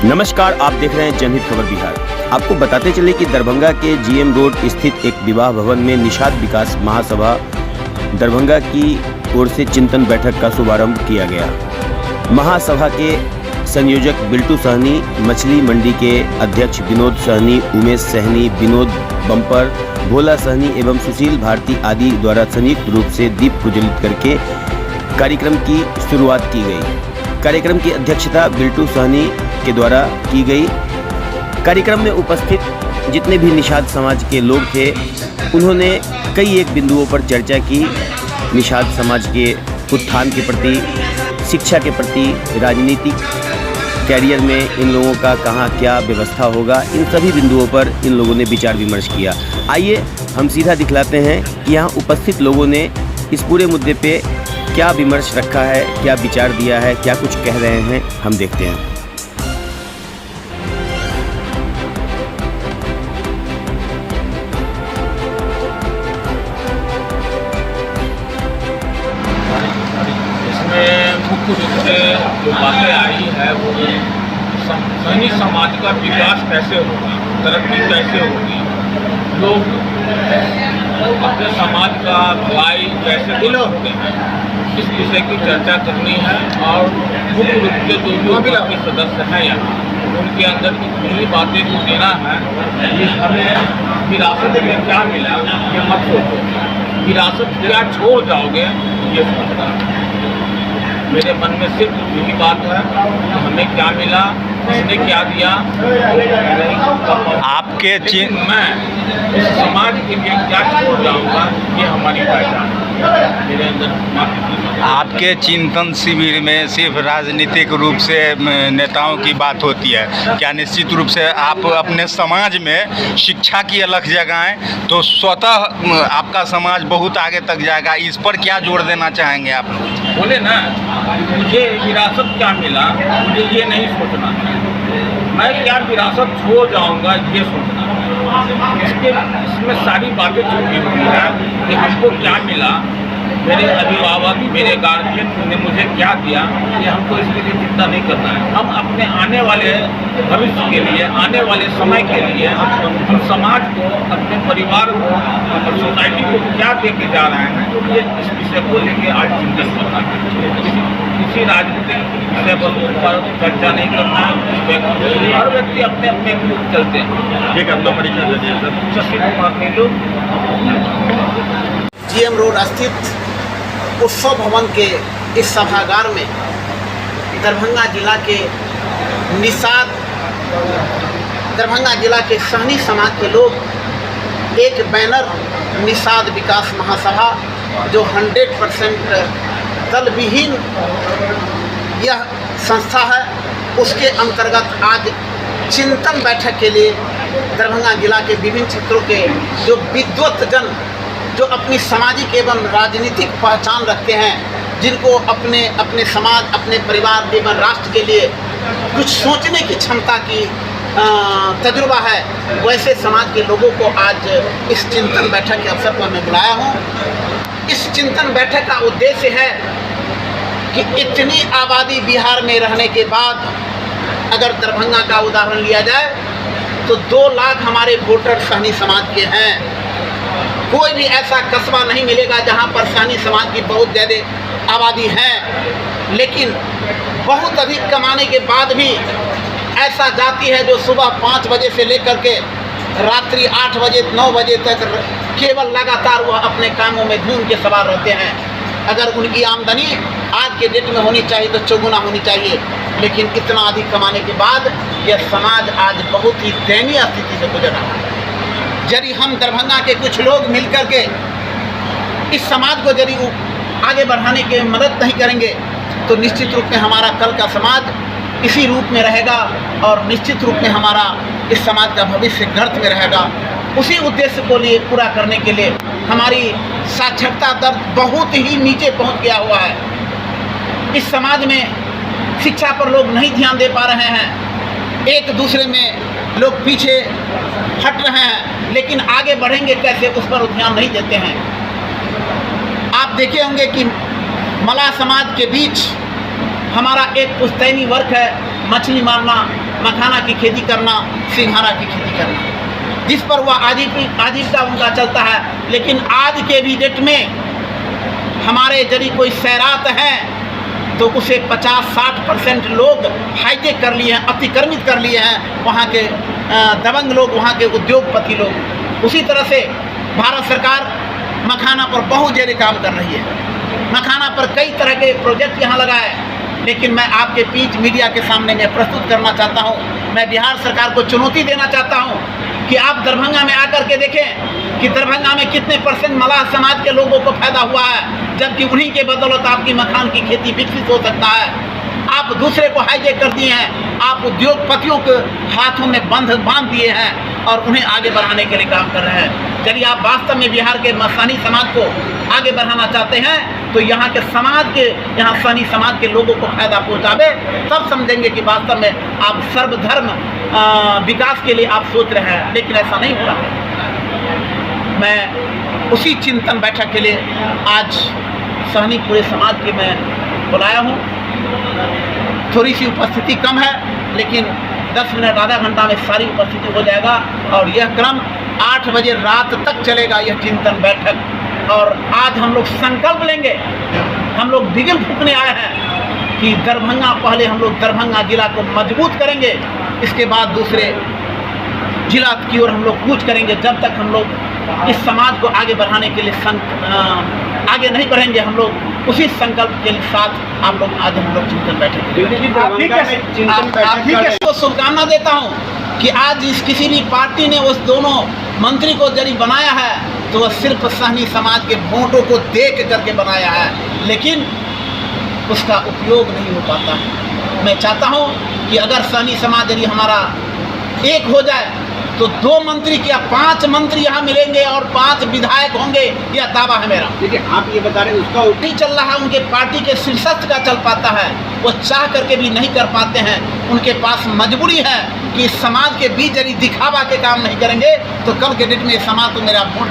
नमस्कार, आप देख रहे हैं जनहित खबर बिहार। आपको बताते चले कि दरभंगा के जीएम रोड स्थित एक विवाह भवन में निषाद विकास महासभा दरभंगा की ओर से चिंतन बैठक का शुभारंभ किया गया। महासभा के संयोजक बिल्टू सहनी, मछली मंडी के अध्यक्ष विनोद सहनी, उमेश सहनी, विनोद बम्पर, भोला सहनी एवं सुशील भारती आदि द्वारा संयुक्त रूप से दीप प्रज्वलित करके कार्यक्रम की शुरुआत की गई। कार्यक्रम की अध्यक्षता बिल्टू सहनी के द्वारा की गई। कार्यक्रम में उपस्थित जितने भी निषाद समाज के लोग थे, उन्होंने कई एक बिंदुओं पर चर्चा की। निषाद समाज के उत्थान के प्रति, शिक्षा के प्रति, राजनीतिक कैरियर में इन लोगों का कहाँ क्या व्यवस्था होगा, इन सभी बिंदुओं पर इन लोगों ने विचार विमर्श किया। आइए हम सीधा दिखलाते हैं कि यहाँ उपस्थित लोगों ने इस पूरे मुद्दे पे क्या विमर्श रखा है, क्या विचार दिया है, क्या कुछ कह रहे हैं, हम देखते हैं। इसमें मुख्य रूप से जो बातें आई है वो सैनिक समाज का विकास कैसे होगा, तरक्की कैसे होगी, लोग अपने समाज का भलाई कैसे कर सकते हैं, इस विषय की चर्चा करनी है। और मुख्य रूप से जो के सदस्य हैं यहाँ, उनके अंदर की पूरी बातें को देना है कि हमें विरासत में क्या मिला ये मत सोचो, विरासत क्या छोड़ जाओगे ये सोचना। मेरे मन में सिर्फ यही बात है कि हमें क्या मिला, उसने क्या दिया। आपके मैं इस समाज के लिए क्या छोड़ जाऊंगा, ये हमारी पहचान है। मेरे अंदर आपके चिंतन शिविर में सिर्फ राजनीतिक रूप से नेताओं की बात होती है क्या? निश्चित रूप से आप अपने समाज में शिक्षा की अलग जगहें तो स्वतः आपका समाज बहुत आगे तक जाएगा। इस पर क्या जोड़ देना चाहेंगे आप? बोले ना, मुझे विरासत क्या मिला, मुझे ये नहीं सोचना है, मैं क्या विरासत छोड़ जाऊंगा ये सोचना है। इसमें सारी बातें छुपी हुई है कि हमको क्या मिला, मेरे अभिभावक, मेरे गार्जियन ने मुझे क्या दिया, ये हमको इसके लिए चिंता नहीं करना है। हम अपने आने वाले भविष्य के लिए, आने वाले समय के लिए हम समाज को, अपने परिवार को और सोसाइटी को क्या देके जा रहे हैं, ये इस विषय को लेके आज चिंतन करना है। किसी राजनीतिक विषय पर चर्चा नहीं करना है। हर व्यक्ति अपने अपने ग्रुप चलते हैं। ठीक है, तो परिचय दीजिए सर। शशि कुमार नीलू, जीएम रोड स्थित उत्सव भवन के इस सभागार में दरभंगा जिला के निषाद, दरभंगा जिला के सहनी समाज के लोग एक बैनर निषाद विकास महासभा, जो 100% दल विहीन यह संस्था है, उसके अंतर्गत आज चिंतन बैठक के लिए दरभंगा जिला के विभिन्न क्षेत्रों के जो विद्वत जन, जो अपनी सामाजिक एवं राजनीतिक पहचान रखते हैं, जिनको अपने अपने समाज, अपने परिवार एवं राष्ट्र के लिए कुछ सोचने की क्षमता की तजुर्बा है, वैसे समाज के लोगों को आज इस चिंतन बैठक के अवसर पर मैं बुलाया हूँ। इस चिंतन बैठक का उद्देश्य है कि इतनी आबादी बिहार में रहने के बाद, अगर दरभंगा का उदाहरण लिया जाए तो 2 लाख हमारे वोटर सहनी समाज के हैं। कोई भी ऐसा कस्बा नहीं मिलेगा जहां पर सहनी समाज की बहुत ज़्यादा आबादी है, लेकिन बहुत अधिक कमाने के बाद भी ऐसा जाति है जो सुबह 5 बजे से लेकर के रात्रि 8 बजे 9 बजे तक केवल लगातार वह अपने कामों में धूम के सवार रहते हैं। अगर उनकी आमदनी आज के डेट में होनी चाहिए तो 4 गुना होनी चाहिए, लेकिन इतना अधिक कमाने के बाद यह समाज आज बहुत ही दयनीय स्थिति से गुजर रहा है। यदि हम दरभंगा के कुछ लोग मिलकर के इस समाज को यदि आगे बढ़ाने की मदद नहीं करेंगे तो निश्चित रूप में हमारा कल का समाज इसी रूप में रहेगा और निश्चित रूप में हमारा इस समाज का भविष्य गर्त में रहेगा। उसी उद्देश्य को लिए पूरा करने के लिए हमारी साक्षरता दर बहुत ही नीचे पहुंच गया हुआ है। इस समाज में शिक्षा पर लोग नहीं ध्यान दे पा रहे हैं, एक दूसरे में लोग पीछे हट रहे हैं, लेकिन आगे बढ़ेंगे कैसे उस पर ध्यान नहीं देते हैं। आप देखे होंगे कि मलाह समाज के बीच हमारा एक पुश्तैनी वर्क है, मछली मारना, मखाना की खेती करना, सिंघाड़ा की खेती करना, जिस पर वह आजीविका उनका चलता है। लेकिन आज के भी डेट में हमारे यदि कोई सैरात है तो उसे 50-60% लोग हाईटेक कर लिए हैं, अतिक्रमित कर लिए हैं वहाँ के दबंग लोग, वहाँ के उद्योगपति लोग। उसी तरह से भारत सरकार मखाना पर बहुत ज़्यादा काम कर रही है। मखाना पर कई तरह के प्रोजेक्ट यहाँ लगाए, लेकिन मैं आपके बीच मीडिया के सामने मैं प्रस्तुत करना चाहता हूँ। मैं बिहार सरकार को चुनौती देना चाहता हूँ कि आप दरभंगा में आकर के देखें कि दरभंगा में कितने % मलाह समाज के लोगों को फायदा हुआ है, जबकि उन्हीं के बदौलत आपकी मखान की खेती विकसित हो सकता है। आप दूसरे को हाईटेक कर दिए हैं, आप उद्योगपतियों के हाथों में बांध दिए हैं और उन्हें आगे बढ़ाने के लिए काम कर रहे हैं। यदि आप वास्तव में बिहार के सहनी समाज को आगे बढ़ाना चाहते हैं तो यहाँ सहनी समाज के लोगों को फायदा पहुँचावे, तब समझेंगे कि वास्तव में आप सर्वधर्म विकास के लिए आप सोच रहे हैं। लेकिन ऐसा नहीं हो रहा है। मैं उसी चिंतन बैठक के लिए आज सहनी पूरे समाज के मैं बुलाया हूँ। थोड़ी सी उपस्थिति कम है, लेकिन 10 मिनट आधा घंटा में सारी उपस्थिति हो जाएगा और यह क्रम 8 बजे रात तक चलेगा, यह चिंतन बैठक। और आज हम लोग संकल्प लेंगे, हम लोग बिगल फूकने आए हैं कि दरभंगा, पहले हम लोग दरभंगा जिला को मजबूत करेंगे, इसके बाद दूसरे जिला की ओर हम लोग कूच करेंगे। जब तक हम लोग इस समाज को आगे बढ़ाने के लिए आगे नहीं बढ़ेंगे, हम लोग उसी संकल्प के साथ आप लोग आज हम लोग चिंतन बैठे को शुभकामना देता हूँ कि आज इस किसी भी पार्टी ने उस दोनों मंत्री को यदि बनाया है तो वह सिर्फ सहनी समाज के वोटों को देख करके बनाया है, लेकिन उसका उपयोग नहीं हो पाता है। मैं चाहता हूँ कि अगर सहनी समाज यदि हमारा एक हो जाए तो 2 मंत्री क्या 5 मंत्री यहाँ मिलेंगे और 5 विधायक होंगे, यह दावा है मेरा। देखिए, आप ये बता रहे हैं उसका नहीं चल रहा है, उनके पार्टी के शीर्षस्थ का चल पाता है, वो चाह करके भी नहीं कर पाते हैं। उनके पास मजबूरी है कि समाज के बीच यदि दिखावा के काम नहीं करेंगे तो कल के डेट में समाज तो मेरा वोट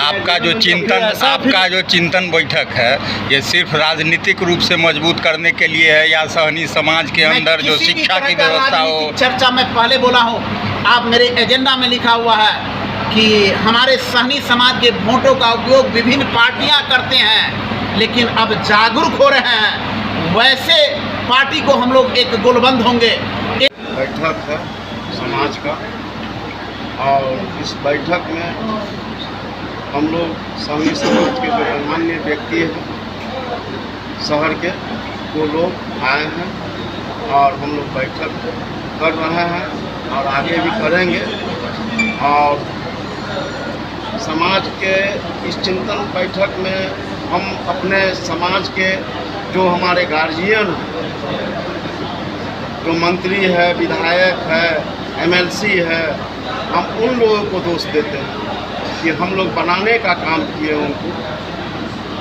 आपका जो चिंतन बैठक है, ये सिर्फ राजनीतिक रूप से मजबूत करने के लिए है या सहनी समाज के अंदर जो शिक्षा की व्यवस्था हो? चर्चा में पहले बोला हूँ, आप मेरे एजेंडा में लिखा हुआ है कि हमारे सहनी समाज के वोटों का उपयोग विभिन्न पार्टियां करते हैं, लेकिन अब जागरूक हो रहे हैं, वैसे पार्टी को हम लोग एक गोलबंद होंगे। बैठक है समाज का, और इस बैठक में हम लोग सहनी समाज के जो गणमान्य व्यक्ति हैं शहर के, वो लोग आए हैं और हम लोग बैठक कर रहे हैं और आगे भी करेंगे। और समाज के इस चिंतन बैठक में हम अपने समाज के जो हमारे गार्जियन हैं, जो मंत्री है, विधायक है, MLC है, हम उन लोगों को दोष देते हैं कि हम लोग बनाने का काम किए, उनको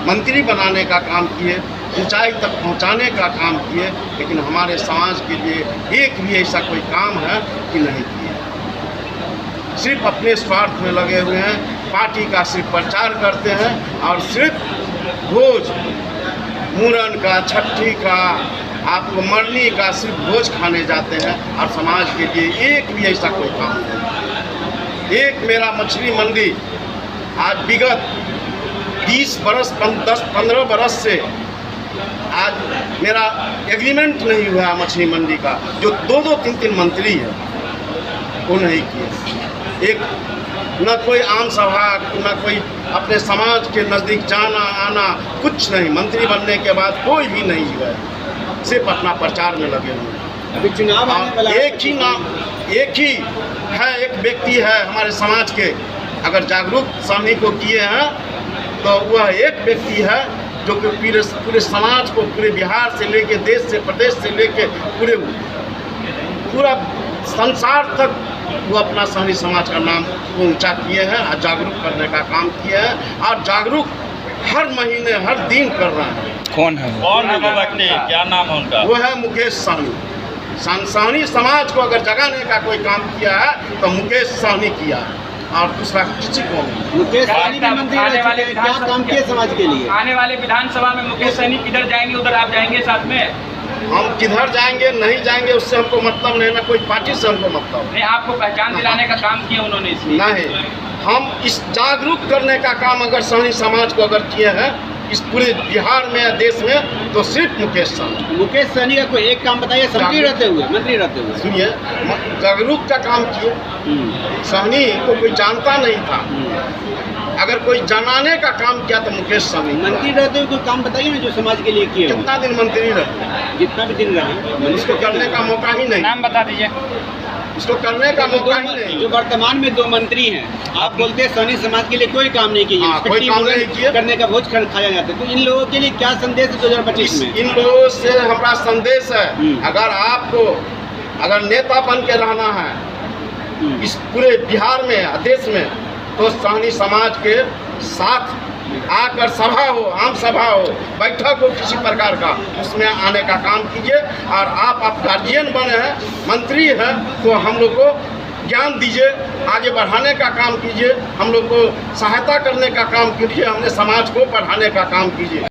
मंत्री बनाने का काम किए, ऊंचाई तक पहुंचाने का काम किए, लेकिन हमारे समाज के लिए एक भी ऐसा कोई काम है कि नहीं किए। सिर्फ अपने स्वार्थ में लगे हुए हैं, पार्टी का सिर्फ प्रचार करते हैं और सिर्फ भोज मुरन का, छठी का, आपको मरनी का सिर्फ भोज खाने जाते हैं और समाज के लिए एक भी ऐसा कोई काम नहीं। एक मेरा मछली मंडी आज विगत 20 बरस 10-15 बरस से आज मेरा एग्रीमेंट नहीं हुआ मछली मंडी का, जो 2-2, 3-3 मंत्री हैं वो नहीं किए। एक न कोई आम सभा, न कोई अपने समाज के नज़दीक जाना आना, कुछ नहीं। मंत्री बनने के बाद कोई भी नहीं हुआ, सिर्फ अपना प्रचार में लगे हुए हैं। अभी चुनाव आने वाला है, एक ही नाम, एक ही है, एक व्यक्ति है हमारे समाज के, अगर जागरूक सहनी को किए हैं तो वह एक व्यक्ति है जो कि पूरे समाज को, पूरे बिहार से लेके देश से, प्रदेश से लेके पूरा संसार तक वो अपना सहनी समाज का नाम को ऊंचा किए हैं और जागरूक करने का काम किए हैं और जागरूक हर महीने हर दिन कर रहे हैं। कौन है वो व्यक्ति? क्या नाम है उनका? वो है मुकेश सहनी। सहनी समाज को अगर जगाने का कोई काम किया है तो मुकेश सहनी किया है और दूसरा किसी को नहीं। मुकेश सहनी भी मंत्री रह चुके हैं, क्या काम किए समाज के लिए? आने वाले विधानसभा में मुकेश सहनी किधर जाएंगे उधर आप जाएंगे साथ में? हम किधर जाएंगे नहीं जाएंगे उससे हमको मतलब नहीं, ना कोई पार्टी से हमको मतलब नहीं, आपको पहचान दिलाने का काम किया उन्होंने इसलिए। नहीं। हम इस जागरूक करने का काम अगर सहनी समाज को अगर किए हैं इस पूरे बिहार में या देश में, तो सिर्फ मुकेश सहनी। मुकेश सहनी का कोई एक काम बताइए, मंत्री रहते हुए सुनिए, जागरूक का काम किए। सहनी को कोई जानता नहीं था, अगर कोई जनाने का काम किया तो मुकेश सहनी। मंत्री रहते हुए कोई काम बताइए ना जो समाज के लिए किए। कितना दिन मंत्री रहे, जितना भी दिन रहे, इसको करने का मौका ही नहीं, नाम बता दीजिए। इसको करने का मौका ही नहीं। जो वर्तमान में 2 मंत्री हैं, आप बोलते हैं सहनी समाज के लिए कोई काम नहीं किए, हाँ, कोई काम नहीं किए, करने का भोज खाया जाता है। तो इन लोगों के लिए क्या संदेश है 2025 में? इन लोगों से हमारा संदेश है, अगर आपको अगर नेता बन के रहना है इस पूरे बिहार में देश में, तो सहनी समाज के साथ आकर सभा हो, आम सभा हो, बैठक हो किसी प्रकार का, उसमें आने का काम कीजिए। और आप गार्जियन बने हैं, मंत्री हैं, तो हम लोग को ज्ञान दीजिए, आगे बढ़ाने का काम कीजिए, हम लोग को सहायता करने का काम कीजिए, हमने समाज को बढ़ाने का काम कीजिए।